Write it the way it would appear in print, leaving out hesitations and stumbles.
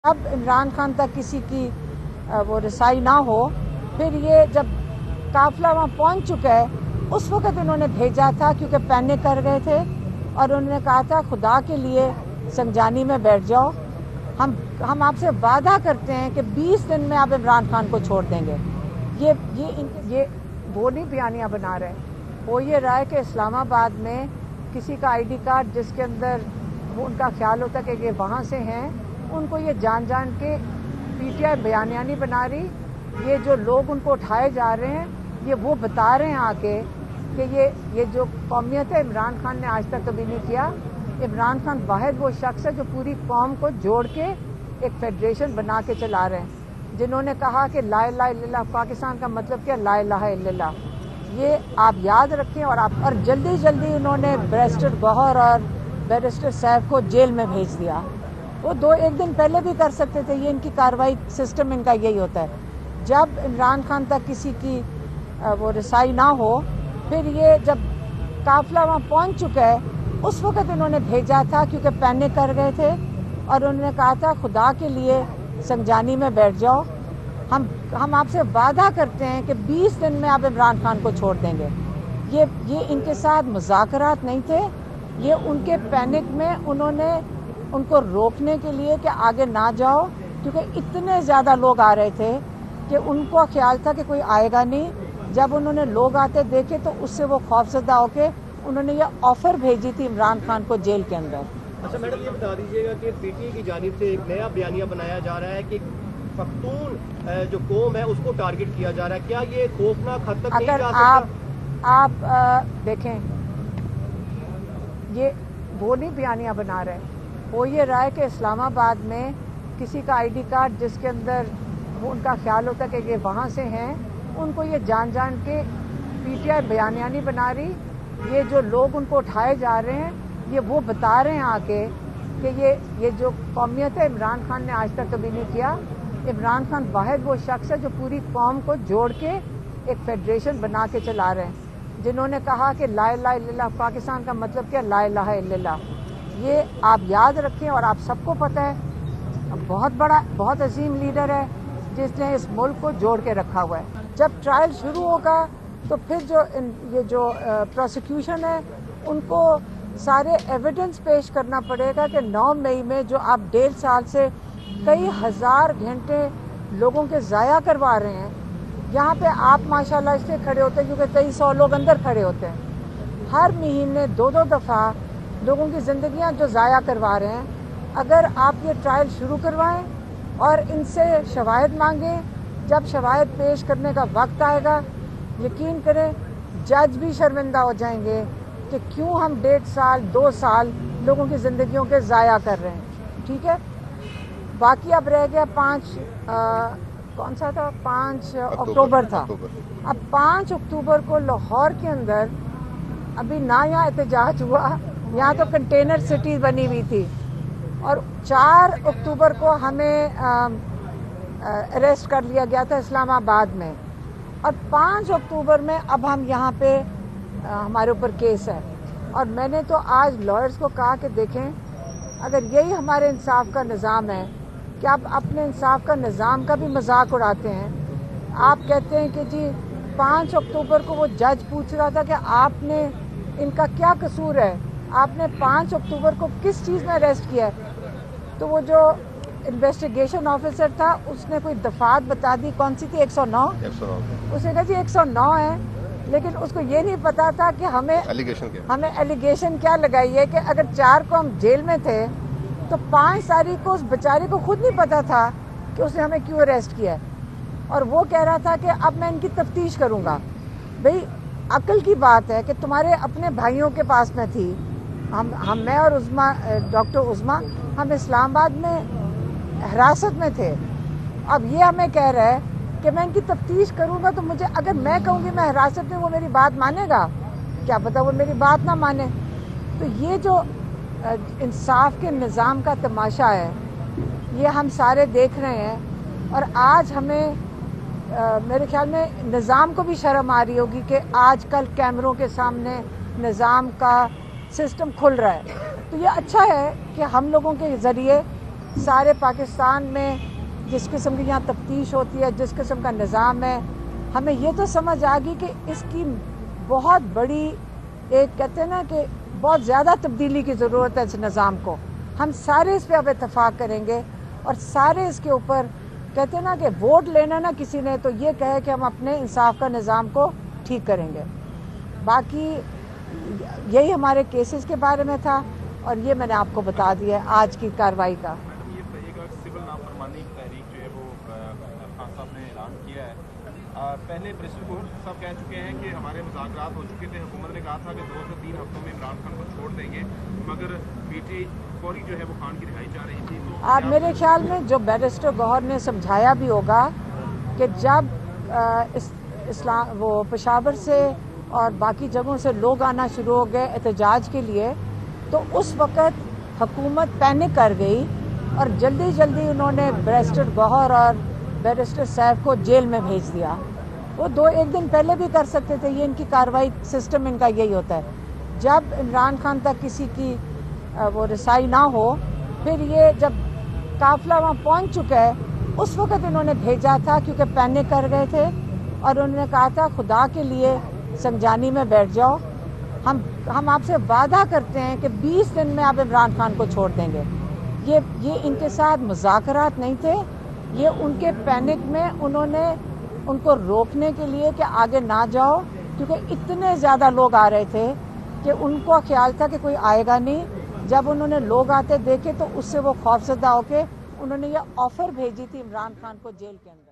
अब इमरान खान तक किसी की वो रसाई ना हो, फिर ये जब काफिला वहाँ पहुँच चुका है उस वक्त इन्होंने भेजा था, क्योंकि पैनिक कर गए थे और उन्होंने कहा था खुदा के लिए संजानी में बैठ जाओ, हम आपसे वादा करते हैं कि 20 दिन में आप इमरान खान को छोड़ देंगे। ये वो नहीं बयानियाँ बना रहे, हो ये रहा है कि इस्लामाबाद में किसी का आईडी कार्ड जिसके अंदर वो उनका ख्याल होता है कि ये वहाँ से हैं, उनको ये जान के पीटीआई बयानियाँ नहीं बना रही। ये जो लोग उनको उठाए जा रहे हैं ये वो बता रहे हैं आके कि ये जो कौमियत है इमरान खान ने आज तक कभी नहीं किया। इमरान खान वाहिद वो शख्स है जो पूरी कौम को जोड़ के एक फेडरेशन बना के चला रहे हैं, जिन्होंने कहा कि ला इलाहा इल्लल्लाह, पाकिस्तान का मतलब क्या, ला इलाहा इल्लल्लाह। ये आप याद रखें। और जल्दी इन्होंने बैरिस्टर गौहर और बैरिस्टर सैफ को जेल में भेज दिया। वो एक दिन पहले भी कर सकते थे। ये इनकी कार्रवाई सिस्टम इनका यही होता है। जब इमरान खान तक किसी की वो रसाई ना हो, फिर ये जब काफिला वहाँ पहुँच चुका है उस वक्त इन्होंने भेजा था, क्योंकि पैनिक कर गए थे और उन्होंने कहा था खुदा के लिए संजानी में बैठ जाओ, हम आपसे वादा करते हैं कि 20 दिन में आप इमरान खान को छोड़ देंगे। ये इनके साथ मुज़ाकरात नहीं थे, ये उनके पैनिक में उन्होंने उनको रोकने के लिए कि आगे ना जाओ, क्योंकि इतने ज़्यादा लोग आ रहे थे कि उनको ख्याल था कि कोई आएगा नहीं। जब उन्होंने लोग आते देखे तो उससे वो खौफजदा होके उन्होंने ये ऑफर भेजी थी इमरान खान को जेल के अंदर। अच्छा मैडम, ये बता दीजिएगा कि पीटीआई की जानिब से एक नया बयानिया बनाया जा रहा है कि पख्तून जो कौम है उसको टारगेट किया जा रहा है। क्या ये खौफनाक हद तक नहीं जा सकता? अगर आप देखें, ये वो नहीं बयानियाँ बना रहे, हो ये रहा है कि इस्लामाबाद में किसी का आईडी कार्ड जिसके अंदर वो उनका ख्याल होता है कि ये वहाँ से हैं, उनको ये जान के पीटीआई बयानियाँ नहीं बना रही। ये जो लोग उनको उठाए जा रहे हैं ये वो बता रहे हैं आके कि ये जो कौमियत है इमरान खान ने आज तक कभी नहीं किया। इमरान खान वाहिद वो शख्स है जो पूरी कौम को जोड़ के एक फेडरेशन बना के चला रहे हैं, जिन्होंने कहा कि ला इलाहा इल्लल्लाह, पाकिस्तान का मतलब क्या, ला इलाहा इल्लल्लाह। ये आप याद रखें। और आप सबको पता है बहुत बड़ा, बहुत अजीम लीडर है जिसने इस मुल्क को जोड़ के रखा हुआ है। जब ट्रायल शुरू होगा तो फिर ये जो प्रोसिक्यूशन है उनको सारे एविडेंस पेश करना पड़ेगा कि 9 मई में जो आप 1.5 साल से कई हजार घंटे लोगों के ज़ाया करवा रहे हैं, यहाँ पे आप माशाल्लाह इसलिए खड़े होते हैं क्योंकि कई 100 लोग अंदर खड़े होते हैं। हर महीने 2-2 दफ़ा लोगों की ज़िंदगियाँ जो ज़ाया करवा रहे हैं, अगर आप ये ट्रायल शुरू करवाएं और इनसे शवाहिद मांगें, जब शवाहिद पेश करने का वक्त आएगा, यकीन करें जज भी शर्मिंदा हो जाएंगे कि क्यों हम 1.5 साल 2 साल लोगों की ज़िंदगियों के ज़ाया कर रहे हैं। ठीक है, बाकी अब रह गया 5 कौन सा था, 5 अक्टूबर था। अब 5 अक्टूबर को लाहौर के अंदर अभी ना यहाँ एहतजाज हुआ, यहाँ तो कंटेनर सिटी बनी हुई थी, और 4 अक्टूबर को हमें अरेस्ट कर लिया गया था इस्लामाबाद में, और 5 अक्टूबर में अब हम यहाँ पे हमारे ऊपर केस है। और मैंने तो आज लॉयर्स को कहा कि देखें, अगर यही हमारे इंसाफ का निज़ाम है कि आप अपने इंसाफ का निज़ाम का भी मजाक उड़ाते हैं। आप कहते हैं कि जी 5 अक्टूबर को वो जज पूछ रहा था कि आपने इनका क्या कसूर है, आपने 5 अक्टूबर को किस चीज़ में अरेस्ट किया है, तो वो जो इन्वेस्टिगेशन ऑफिसर था उसने कोई दफात बता दी, कौन सी थी, 109। उसने कहा जी 109 है, लेकिन उसको ये नहीं पता था कि हमें एलिगेशन क्या लगाई है कि अगर 4 को हम जेल में थे तो 5 तारीख को उस बेचारे को खुद नहीं पता था कि उसने हमें क्यों अरेस्ट किया है, और वो कह रहा था कि अब मैं इनकी तफ्तीश करूँगा। भाई अक्ल की बात है कि तुम्हारे अपने भाइयों के पास में थी, हम मैं और उज़मा, डॉक्टर उज़मा, हम इस्लामाबाद में हिरासत में थे। अब ये हमें कह रहा है कि मैं इनकी तफ्तीश करूँगा, तो मुझे अगर मैं कहूँगी मैं हिरासत में, वो मेरी बात मानेगा? क्या पता वो मेरी बात ना माने। तो ये जो इंसाफ के निज़ाम का तमाशा है ये हम सारे देख रहे हैं, और आज हमें मेरे ख्याल में निज़ाम को भी शर्म आ रही होगी कि आजकल कैमरों के सामने निज़ाम का सिस्टम खुल रहा है। तो ये अच्छा है कि हम लोगों के ज़रिए سارے پاکستان میں جس قسم کی یہاں تفتیش ہوتی ہے، جس قسم کا نظام ہے، ہمیں یہ تو سمجھ آ گئی کہ اس کی بہت بڑی ایک کہتے ہیں نا کہ بہت زیادہ تبدیلی کی ضرورت ہے اس نظام کو. ہم سارے اس پہ اب اتفاق کریں گے اور سارے اس کے اوپر کہتے ہیں نا کہ ووٹ لینا نا کسی نے تو یہ کہے کہ ہم اپنے انصاف کا نظام کو ٹھیک کریں گے. باقی یہی ہمارے کیسز کے بارے میں تھا اور یہ میں نے آپ کو بتا دیا ہے آج کی کارروائی کا. سول نافرمانی کی تحریک جو ہے وہ خان صاحب نے اعلان کیا ہے. پہلے پریسیڈنٹ کورٹ صاحب کہہ چکے ہیں کہ ہمارے مذاکرات ہو چکے تھے، حکومت نے کہا تھا کہ 2 سے 3 ہفتوں میں عمران خان کو چھوڑ دیں گے، مگر پی ٹی فوری جو ہے وہ خان کی رہائی چاہ رہی تھی. تو آپ میرے خیال میں جو بیرسٹر گوہر نے سمجھایا بھی ہوگا کہ جب وہ پشاور سے اور باقی جگہوں سے لوگ آنا شروع ہو گئے احتجاج کے لیے تو اس وقت حکومت پینک کر گئی اور جلدی جلدی انہوں نے بیرسٹر گوہر اور بیرسٹر سیف کو جیل میں بھیج دیا. وہ 1 دن پہلے بھی کر سکتے تھے. یہ ان کی کارروائی سسٹم ان کا یہی ہوتا ہے. جب عمران خان تک کسی کی وہ رسائی نہ ہو پھر یہ جب قافلہ وہاں پہنچ چکا ہے اس وقت انہوں نے بھیجا تھا کیونکہ پینک کر گئے تھے اور انہوں نے کہا تھا خدا کے لیے سنجانی میں بیٹھ جاؤ، ہم آپ سے وعدہ کرتے ہیں کہ 20 دن میں آپ عمران خان کو چھوڑ دیں گے. یہ ان کے ساتھ مذاکرات نہیں تھے، یہ ان کے پینک میں انہوں نے ان کو روکنے کے لیے کہ آگے نہ جاؤ کیونکہ اتنے زیادہ لوگ آ رہے تھے کہ ان کو خیال تھا کہ کوئی آئے گا نہیں. جب انہوں نے لوگ آتے دیکھے تو اس سے وہ خوفزدہ ہو کے انہوں نے یہ آفر بھیجی تھی عمران خان کو جیل کے اندر.